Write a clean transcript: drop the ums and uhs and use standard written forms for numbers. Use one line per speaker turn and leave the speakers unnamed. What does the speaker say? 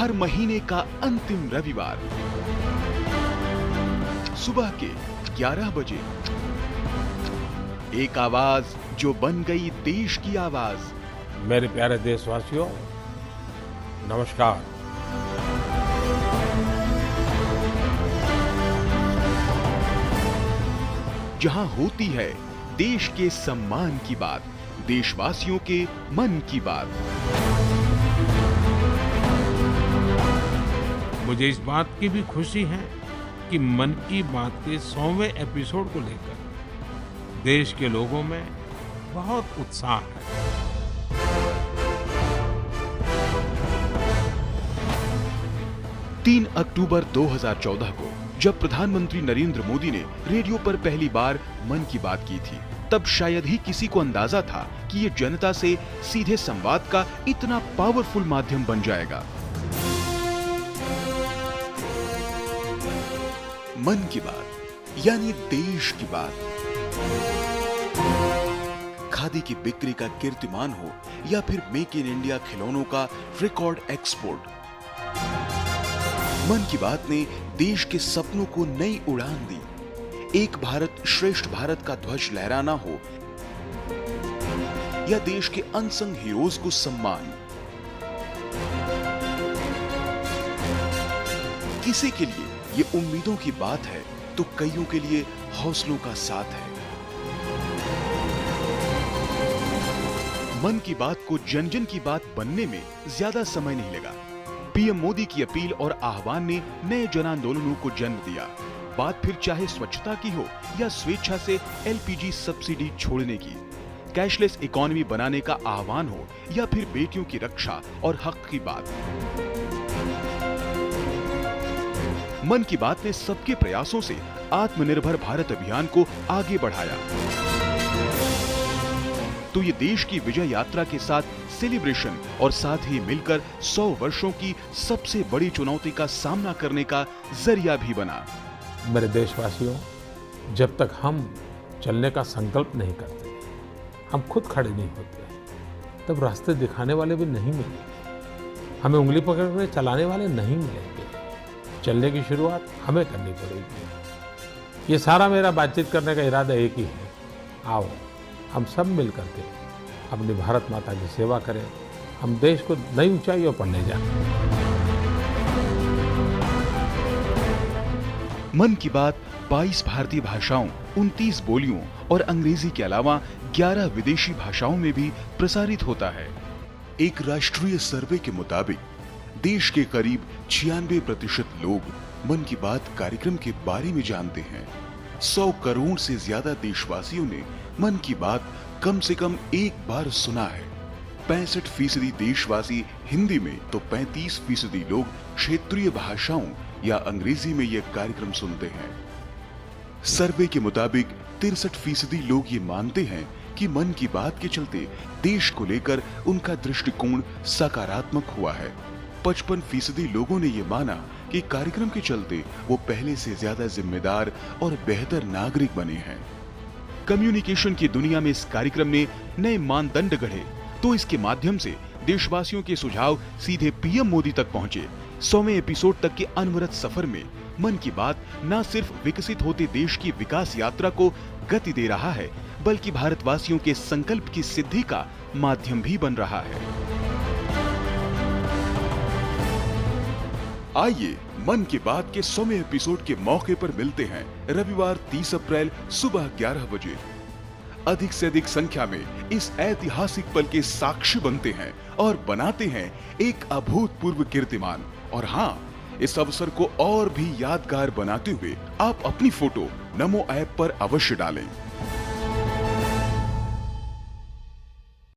हर महीने का अंतिम रविवार सुबह के 11 बजे एक आवाज जो बन गई देश की आवाज।
मेरे प्यारे देशवासियों, नमस्कार।
जहां होती है देश के सम्मान की बात, देशवासियों के मन की बात।
मुझे इस बात की भी खुशी है कि मन की बात के 100वें एपिसोड को लेकर देश के लोगों में बहुत उत्साह है।
3 अक्टूबर 2014 को जब प्रधानमंत्री नरेंद्र मोदी ने रेडियो पर पहली बार मन की बात की थी, तब शायद ही किसी को अंदाजा था कि ये जनता से सीधे संवाद का इतना पावरफुल माध्यम बन जाएगा। मन की बात यानी देश की बात। खादी की बिक्री का कीर्तिमान हो या फिर मेक इन इंडिया खिलौनों का रिकॉर्ड एक्सपोर्ट, मन की बात ने देश के सपनों को नई उड़ान दी। एक भारत श्रेष्ठ भारत का ध्वज लहराना हो या देश के अनसंग हीरोज को सम्मान, किसी के लिए ये उम्मीदों की बात है तो कईयों के लिए हौसलों का साथ है। मन की बात को जन जन की बात बनने में ज्यादा समय नहीं लगा। पीएम मोदी की अपील और आह्वान ने नए जन आंदोलनों को जन्म दिया। बात फिर चाहे स्वच्छता की हो या स्वेच्छा से एलपीजी सब्सिडी छोड़ने की, कैशलेस इकोनॉमी बनाने का आह्वान हो या फिर बेटियों की रक्षा और हक की बात। मन की बात ने सबके प्रयासों से आत्मनिर्भर भारत अभियान को आगे बढ़ाया। तो ये देश की विजय यात्रा के साथ सेलिब्रेशन और साथ ही मिलकर 100 वर्षों की सबसे बड़ी चुनौती का सामना करने का जरिया भी बना।
मेरे देशवासियों, जब तक हम चलने का संकल्प नहीं करते, हम खुद खड़े नहीं होते, तब रास्ते दिखाने वाले भी नहीं मिलेंगे, हमें उंगली पकड़ कर चलाने वाले नहीं मिलेंगे। चलने की शुरुआत हमें करनी पड़ेगी। ये सारा मेरा बातचीत करने का इरादा एक ही है, आओ हम सब मिल करके अपनी भारत माता की सेवा करें, हम देश को नई ऊंचाइयों पर ले जाएं।
मन की बात 22 भारतीय भाषाओं, 29 बोलियों और अंग्रेजी के अलावा 11 विदेशी भाषाओं में भी प्रसारित होता है। एक राष्ट्रीय सर्वे के मुताबिक देश के करीब 96% लोग मन की बात कार्यक्रम के बारे में जानते हैं। 100 करोड़ से ज्यादा देशवासियों ने मन की बात कम से कम एक बार सुना है। 65% देशवासी हिंदी में तो 35% लोग क्षेत्रीय भाषाओं या अंग्रेजी में यह कार्यक्रम सुनते हैं। सर्वे के मुताबिक 63% लोग ये मानते हैं कि मन की बात के चलते देश को लेकर उनका दृष्टिकोण सकारात्मक हुआ है। 55% लोगों ने यह माना कि कार्यक्रम के चलते वो पहले से ज्यादा जिम्मेदार और बेहतर नागरिक बने हैं। कम्युनिकेशन की दुनिया में इस कार्यक्रम ने नए मानदंड गढ़े, तो इसके माध्यम से देशवासियों के सुझाव सीधे पीएम मोदी तक पहुंचे। 100वें एपिसोड तक के अनवरत सफर में मन की बात न सिर्फ विकसित होते देश की विकास यात्रा को गति दे रहा है, बल्कि भारतवासियों के संकल्प की सिद्धि का माध्यम भी बन रहा है। आइए मन की बात के 100वें एपिसोड के मौके पर मिलते हैं रविवार 30 अप्रैल सुबह 11 बजे। अधिक से अधिक संख्या में इस ऐतिहासिक पल के साक्षी बनते हैं और बनाते हैं एक अभूतपूर्व कीर्तिमान। और हाँ, इस अवसर को और भी यादगार बनाते हुए आप अपनी फोटो नमो ऐप पर अवश्य डालें।